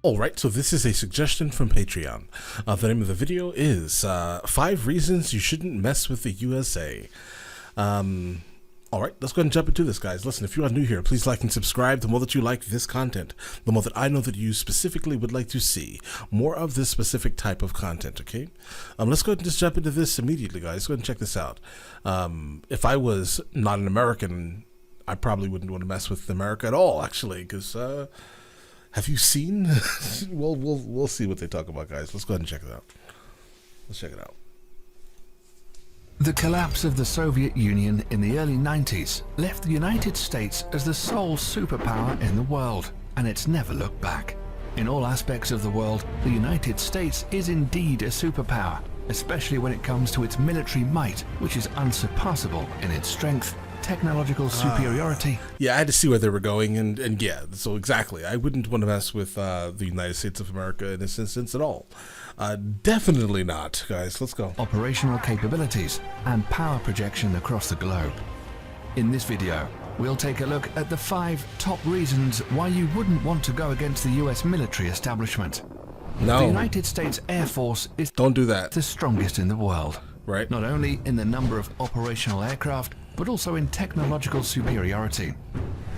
Alright, so this is a suggestion from Patreon. The name of the video is 5 Reasons You Shouldn't Mess with the USA. Alright, let's go ahead and jump into this, guys. Listen, if you are new here, please like and subscribe. The more that you like this content, the more that I know that you specifically would like to see more of this specific type of content, okay? Let's go ahead and just jump into this immediately, guys. Go ahead and check this out. If I was not an American, I probably wouldn't want to mess with America at all, actually, because... have you seen? Well, we'll see what they talk about, guys. Let's go ahead and check it out. Let's check it out. The collapse of the Soviet Union in the early 90s left the United States as the sole superpower in the world, and it's never looked back. In all aspects of the world, the United States is indeed a superpower, especially when it comes to its military might, which is unsurpassable in its strength, technological superiority. Yeah, I had to see where they were going, and yeah, so exactly. I wouldn't want to mess with the United States of America in this instance at all. Definitely not, guys. Let's go. Operational capabilities and power projection across the globe. In this video, we'll take a look at the 5 top reasons why you wouldn't want to go against the US military establishment. No. The United States Air Force is Don't do that. the strongest in the world. Right. Not only in the number of operational aircraft, but also in technological superiority.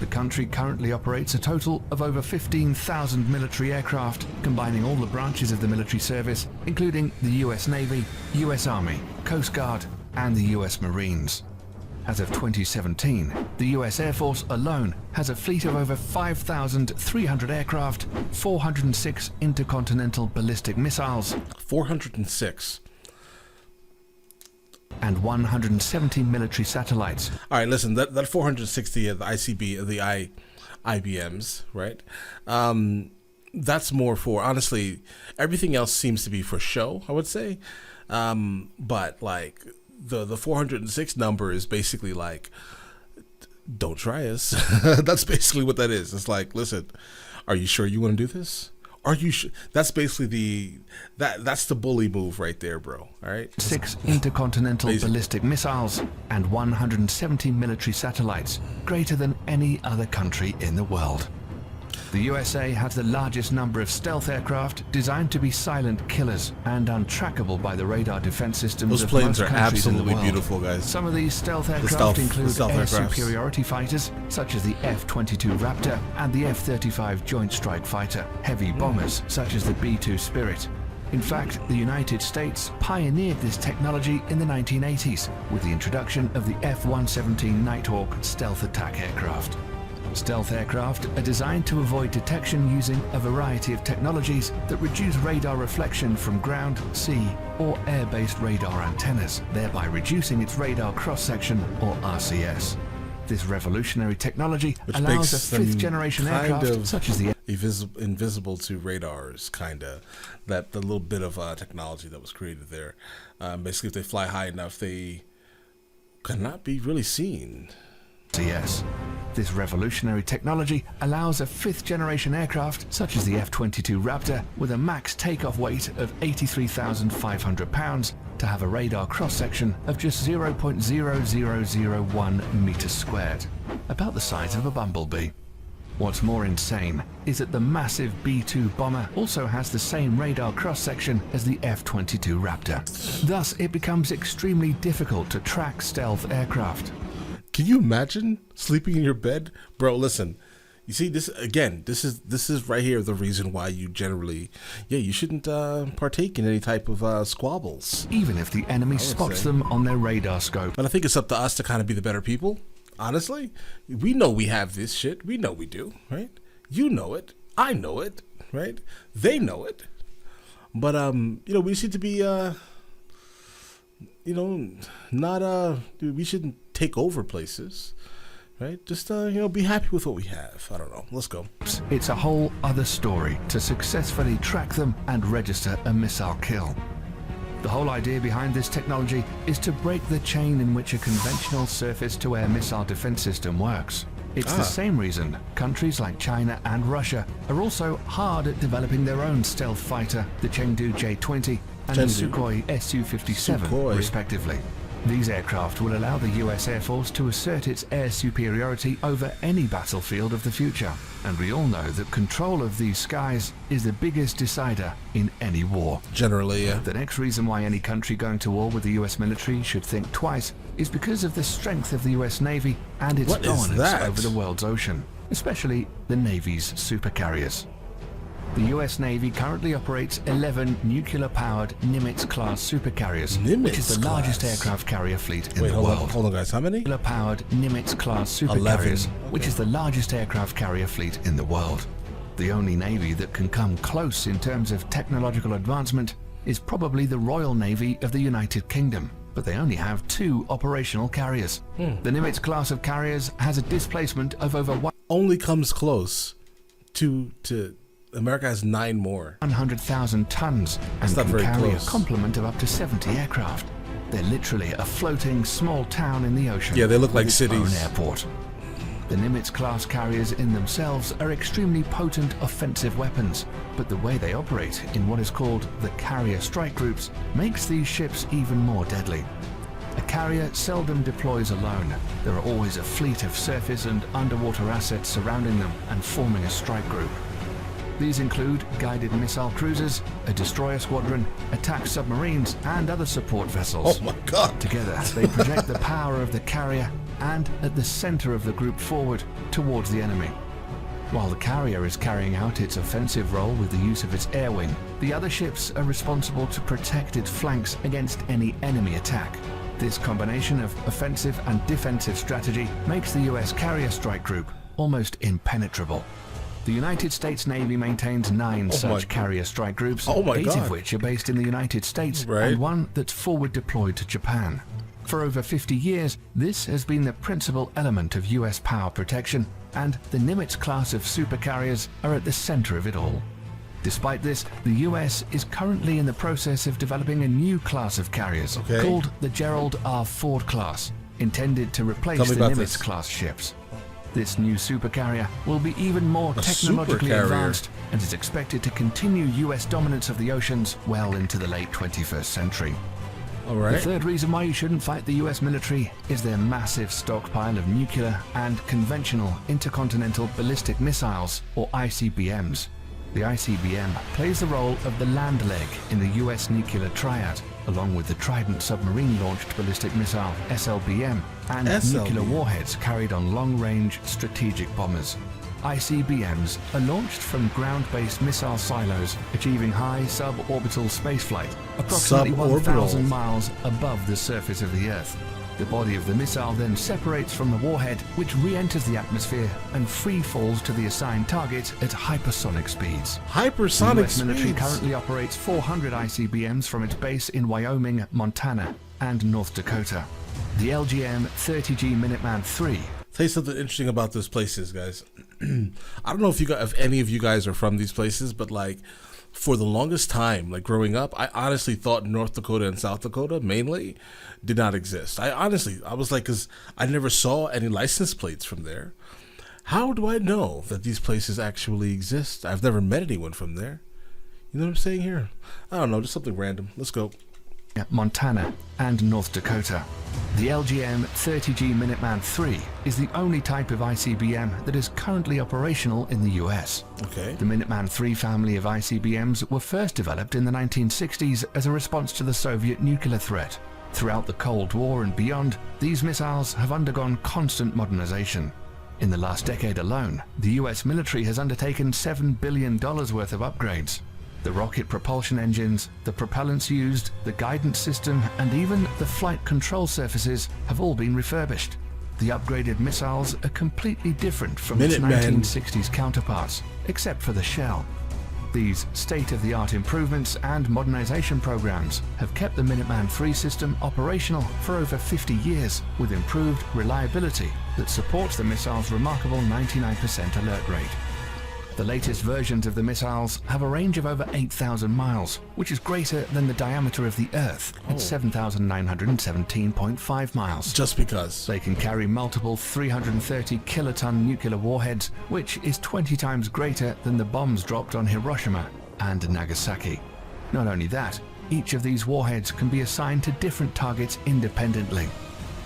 The country currently operates a total of over 15,000 military aircraft, combining all the branches of the military service, including the US Navy, US Army, Coast Guard, and the US Marines. As of 2017, the US Air Force alone has a fleet of over 5,300 aircraft, 406 intercontinental ballistic missiles, 406. and 170 military satellites. All right, listen, that 460 of the ICB, of the IBMs, right? That's more for, honestly, everything else seems to be for show, I would say. But like the 406 number is basically like, don't try us. That's basically what that is. It's like, listen, are you sure you want to do this? Are you sure? That's basically that's the bully move right there, bro. All right. 6 intercontinental ballistic missiles and 170 military satellites, greater than any other country in the world. The USA has the largest number of stealth aircraft designed to be silent killers and untrackable by the radar defense systems Those of planes most are countries in the absolutely world. beautiful, guys. Some of these stealth aircraft include air superiority fighters, such as the F-22 Raptor and the F-35 Joint Strike Fighter, heavy bombers, such as the B-2 Spirit. In fact, the United States pioneered this technology in the 1980s with the introduction of the F-117 Nighthawk stealth attack aircraft. Stealth aircraft are designed to avoid detection using a variety of technologies that reduce radar reflection from ground, sea, or air-based radar antennas, thereby reducing its radar cross-section, or RCS. This revolutionary technology allows a 5th-generation aircraft such as the invisible to radars, kinda. The little bit of technology that was created there. Basically, if they fly high enough, they cannot be really seen. RCS. This revolutionary technology allows a 5th-generation aircraft, such as the F-22 Raptor, with a max takeoff weight of 83,500 pounds, to have a radar cross-section of just 0.0001 meters squared, about the size of a bumblebee. What's more insane is that the massive B-2 bomber also has the same radar cross-section as the F-22 Raptor. Thus, it becomes extremely difficult to track stealth aircraft. Can you imagine sleeping in your bed? Bro, listen, you see this again, this is right here the reason why you generally, you shouldn't partake in any type of squabbles. Even if the enemy spots them on their radar scope. But I think it's up to us to kind of be the better people, honestly. We know we have this shit. We know we do, right? You know it. I know it, right? They know it. But, we just need to be, we shouldn't take over places, right? Just be happy with what we have. I don't know. Let's go. It's a whole other story to successfully track them and register a missile kill. The whole idea behind this technology is to break the chain in which a conventional surface-to-air missile defense system works. It's the same reason countries like China and Russia are also hard at developing their own stealth fighter, the Chengdu J-20 and the Sukhoi Su-57, respectively. These aircraft will allow the US Air Force to assert its air superiority over any battlefield of the future. And we all know that control of these skies is the biggest decider in any war. Generally, yeah. The next reason why any country going to war with the US military should think twice is because of the strength of the US Navy and its dominance over the world's ocean, especially the Navy's supercarriers. The US Navy currently operates 11 nuclear-powered Nimitz-class supercarriers, which is the largest aircraft carrier fleet in the world. Hold on, guys. How many? Nuclear-powered Nimitz-class supercarriers, which is the largest aircraft carrier fleet in the world. The only navy that can come close in terms of technological advancement is probably the Royal Navy of the United Kingdom, but they only have 2 operational carriers. The Nimitz class of carriers has a displacement of over only comes close to America has 9 more. 100,000 tons and can carry a complement of up to 70 aircraft. They're literally a floating small town in the ocean. Yeah, they look like its cities. Own airport. The Nimitz-class carriers in themselves are extremely potent offensive weapons, but the way they operate in what is called the carrier strike groups makes these ships even more deadly. A carrier seldom deploys alone. There are always a fleet of surface and underwater assets surrounding them and forming a strike group. These include guided missile cruisers, a destroyer squadron, attack submarines, and other support vessels. Oh my God! Together, they project the power of the carrier and at the center of the group forward towards the enemy. While the carrier is carrying out its offensive role with the use of its air wing, the other ships are responsible to protect its flanks against any enemy attack. This combination of offensive and defensive strategy makes the US carrier strike group almost impenetrable. The United States Navy maintains 9 such carrier strike groups, 8 of which are based in the United States, and 1 that's forward deployed to Japan. For over 50 years, this has been the principal element of US power protection, and the Nimitz class of supercarriers are at the center of it all. Despite this, the US is currently in the process of developing a new class of carriers called the Gerald R. Ford class, intended to replace the Nimitz class ships. This new supercarrier will be even more technologically advanced and is expected to continue US dominance of the oceans well into the late 21st century. The third reason why you shouldn't fight the US military is their massive stockpile of nuclear and conventional intercontinental ballistic missiles, or ICBMs. The ICBM plays the role of the land leg in the US nuclear triad, along with the Trident submarine-launched ballistic missile, SLBM, and nuclear warheads carried on long-range strategic bombers. ICBMs are launched from ground-based missile silos, achieving high suborbital spaceflight, approximately 1,000 miles above the surface of the Earth. The body of the missile then separates from the warhead, which re-enters the atmosphere and free falls to the assigned target at hypersonic speeds. Hypersonic the US military currently operates 400 ICBMs from its base in Wyoming, Montana, and North Dakota. The LGM-30G Minuteman III. Tell you something interesting about those places, guys. I don't know if any of you guys are from these places, but like for the longest time, like growing up, I honestly thought North Dakota and South Dakota mainly did not exist. I was like, because I never saw any license plates from there. How do I know that these places actually exist? I've never met anyone from there. You know what I'm saying here? I don't know, just something random. Let's go. Montana and North Dakota. The LGM-30G Minuteman III is the only type of ICBM that is currently operational in the US. The Minuteman III family of ICBMs were first developed in the 1960s as a response to the Soviet nuclear threat. Throughout the Cold War and beyond, these missiles have undergone constant modernization. In the last decade alone, the US military has undertaken $7 billion worth of upgrades. The rocket propulsion engines, the propellants used, the guidance system, and even the flight control surfaces have all been refurbished. The upgraded missiles are completely different from its 1960s counterparts, except for the shell. These state-of-the-art improvements and modernization programs have kept the Minuteman III system operational for over 50 years, with improved reliability that supports the missile's remarkable 99% alert rate. The latest versions of the missiles have a range of over 8,000 miles, which is greater than the diameter of the Earth at 7,917.5 miles. Just because. They can carry multiple 330 kiloton nuclear warheads, which is 20 times greater than the bombs dropped on Hiroshima and Nagasaki. Not only that, each of these warheads can be assigned to different targets independently.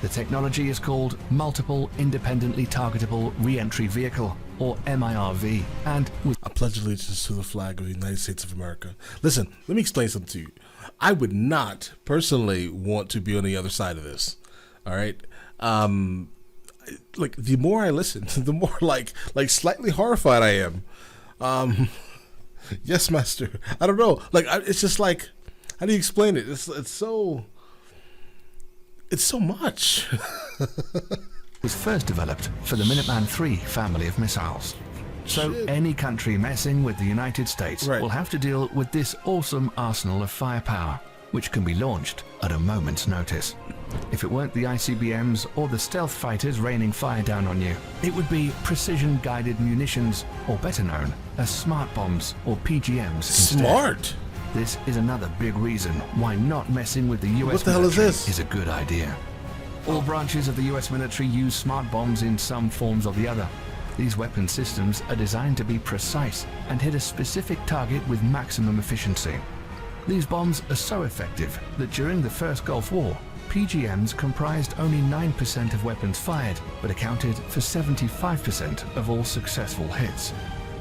The technology is called Multiple Independently Targetable Re-Entry Vehicle, or MIRV, and I pledge allegiance to the flag of the United States of America. Listen, let me explain something to you. I would not personally want to be on the other side of this. All right. Like the more I listen, the more like slightly horrified I am. Yes, master. I don't know. Like it's just like, how do you explain it? It's so much. was first developed for the Minuteman III family of missiles. So any country messing with the United States will have to deal with this awesome arsenal of firepower, which can be launched at a moment's notice. If it weren't the ICBMs or the stealth fighters raining fire down on you, it would be precision-guided munitions, or better known as smart bombs or PGMs instead. Smart? This is another big reason why not messing with the US What the hell is this? is a good idea. All branches of the US military use smart bombs in some forms or the other. These weapon systems are designed to be precise and hit a specific target with maximum efficiency. These bombs are so effective that during the first Gulf War, PGMs comprised only 9% of weapons fired, but accounted for 75% of all successful hits.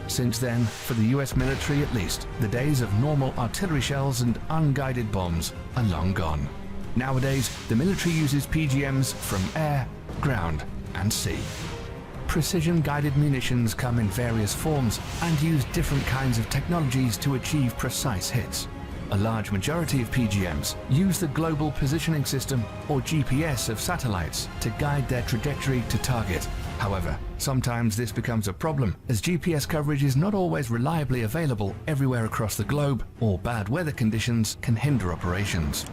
Since then, for the US military at least, the days of normal artillery shells and unguided bombs are long gone. Nowadays, the military uses PGMs from air, ground, and sea. Precision-guided munitions come in various forms and use different kinds of technologies to achieve precise hits. A large majority of PGMs use the Global Positioning System, or GPS, of satellites to guide their trajectory to target. However, sometimes this becomes a problem, as GPS coverage is not always reliably available everywhere across the globe, or bad weather conditions can hinder operations.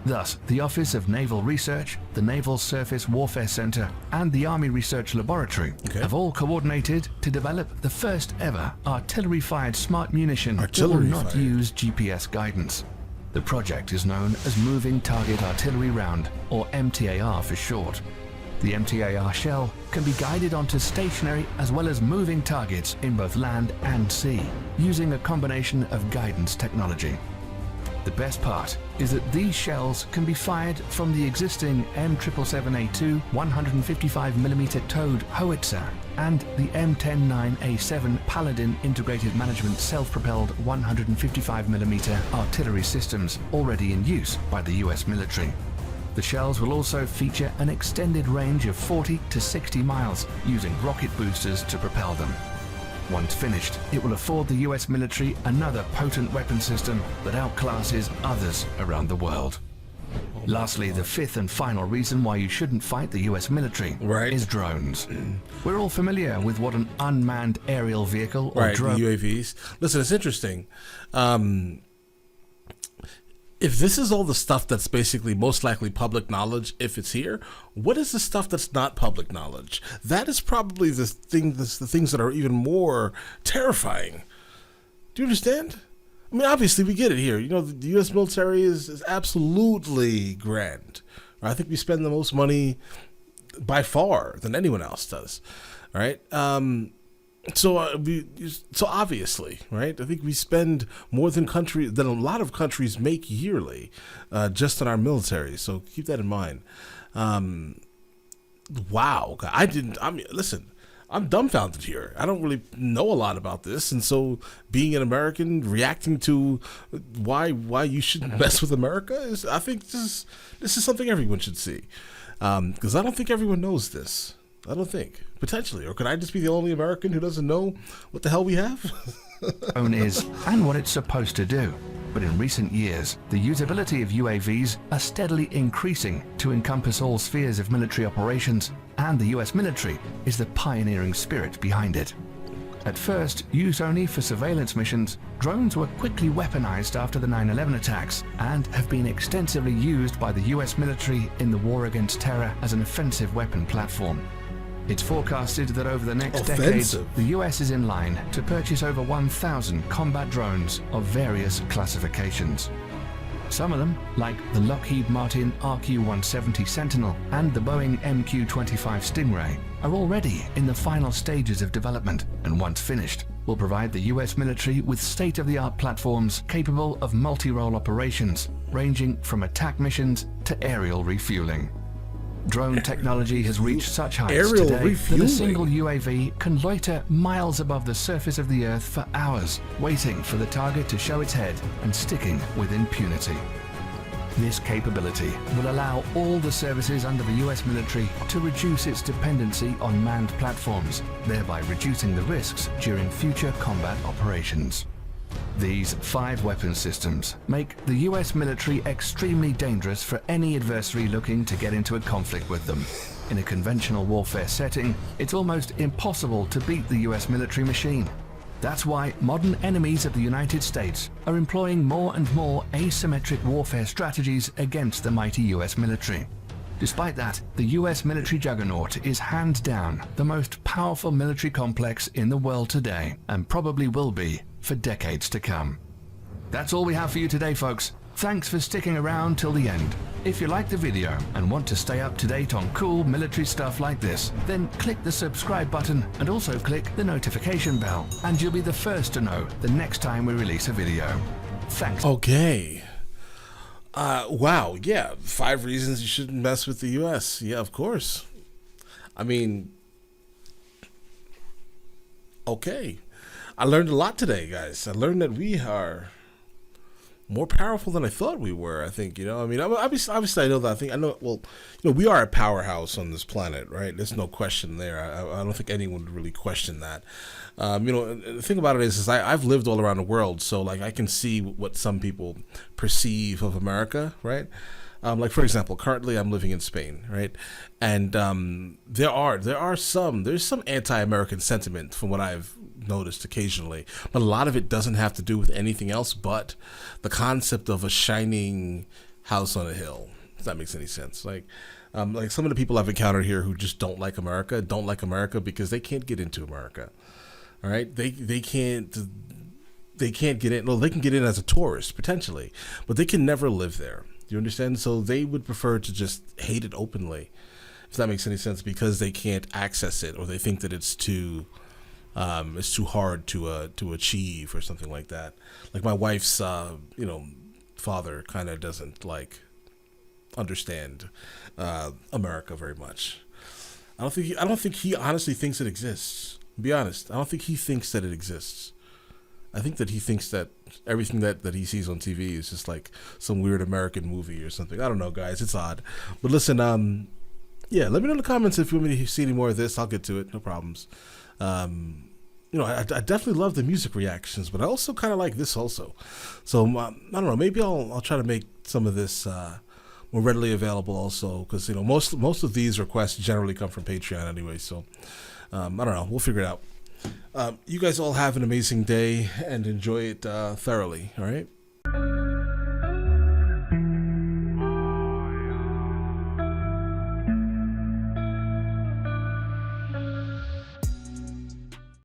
Thus, the Office of Naval Research, the Naval Surface Warfare Center, and the Army Research Laboratory have all coordinated to develop the first ever artillery-fired smart munition that will not use GPS guidance. The project is known as Moving Target Artillery Round, or MTAR for short. The MTAR shell can be guided onto stationary as well as moving targets in both land and sea, using a combination of guidance technology. The best part is that these shells can be fired from the existing M777A2 155mm towed howitzer and the M109A7 Paladin integrated management self-propelled 155mm artillery systems already in use by the US military. The shells will also feature an extended range of 40 to 60 miles using rocket boosters to propel them. Once finished, it will afford the US military another potent weapon system that outclasses others around the world. Lastly, the fifth and final reason why you shouldn't fight the US military is drones. We're all familiar with what an unmanned aerial vehicle or drone... UAVs. Listen, it's interesting. If this is all the stuff that's basically most likely public knowledge, if it's here, what is the stuff that's not public knowledge? That is probably the things that are even more terrifying. Do you understand? I mean, obviously we get it here. You know, the U.S. military is absolutely grand. I think we spend the most money by far than anyone else does. Right? So obviously, right? I think we spend more than a lot of countries make yearly, just on our military. So keep that in mind. Wow, listen, I'm dumbfounded here. I don't really know a lot about this, and so being an American, reacting to why you shouldn't mess with America I think this is something everyone should see, because I don't think everyone knows this. I don't think. Potentially. Or could I just be the only American who doesn't know what the hell we have? Drone is, and what it's supposed to do. But in recent years, the usability of UAVs are steadily increasing to encompass all spheres of military operations, and the US military is the pioneering spirit behind it. At first, used only for surveillance missions, drones were quickly weaponized after the 9/11 attacks and have been extensively used by the US military in the war against terror as an offensive weapon platform. It's forecasted that over the next decades, the US is in line to purchase over 1,000 combat drones of various classifications. Some of them, like the Lockheed Martin RQ-170 Sentinel and the Boeing MQ-25 Stingray, are already in the final stages of development, and once finished, will provide the US military with state-of-the-art platforms capable of multi-role operations, ranging from attack missions to aerial refueling. Drone technology has reached such heights today that a single UAV can loiter miles above the surface of the Earth for hours, waiting for the target to show its head and sticking with impunity. This capability will allow all the services under the US military to reduce its dependency on manned platforms, thereby reducing the risks during future combat operations. These 5 weapon systems make the US military extremely dangerous for any adversary looking to get into a conflict with them. In a conventional warfare setting, it's almost impossible to beat the US military machine. That's why modern enemies of the United States are employing more and more asymmetric warfare strategies against the mighty US military. Despite that, the US military juggernaut is hands down the most powerful military complex in the world today, and probably will be for decades to come. That's all we have for you today, folks. Thanks for sticking around till the end. If you like the video and want to stay up to date on cool military stuff like this, then click the subscribe button and also click the notification bell, and you'll be the first to know the next time we release a video. Thanks. Okay. Wow. Yeah. 5 reasons you shouldn't mess with the US. Yeah, of course. I mean, okay. I learned a lot today, guys. I learned that we are more powerful than I thought we were. I think, you know, I mean, obviously I know that. Well, you know, we are a powerhouse on this planet, right? There's no question there. I don't think anyone would really question that. You know, the thing about it is I've lived all around the world, so like I can see what some people perceive of America, right? Like, for example, currently I'm living in Spain, right? And there's some anti-American sentiment from what I've noticed occasionally, but a lot of it doesn't have to do with anything else but the concept of a shining house on a hill, if that makes any sense. Like some of the people I've encountered here who just don't like America because they can't get into America. All right, they can't get in. Well, they can get in as a tourist potentially, but they can never live there. You understand? So they would prefer to just hate it openly, if that makes any sense, because they can't access it, or they think that it's too hard to achieve or something like that. Like my wife's father kind of doesn't like understand America very much. I don't think he honestly thinks it exists. To be honest, I don't think he thinks that it exists. I think that he thinks that everything that he sees on TV is just like some weird American movie or something. I don't know, guys. It's odd. But listen, yeah, let me know in the comments if you want me to see any more of this. I'll get to it. No problems. You know, I definitely love the music reactions, but I also kind of like this also. So I don't know. Maybe I'll try to make some of this more readily available also, because you know most of these requests generally come from Patreon anyway. So I don't know. We'll figure it out. You guys all have an amazing day and enjoy it thoroughly. All right.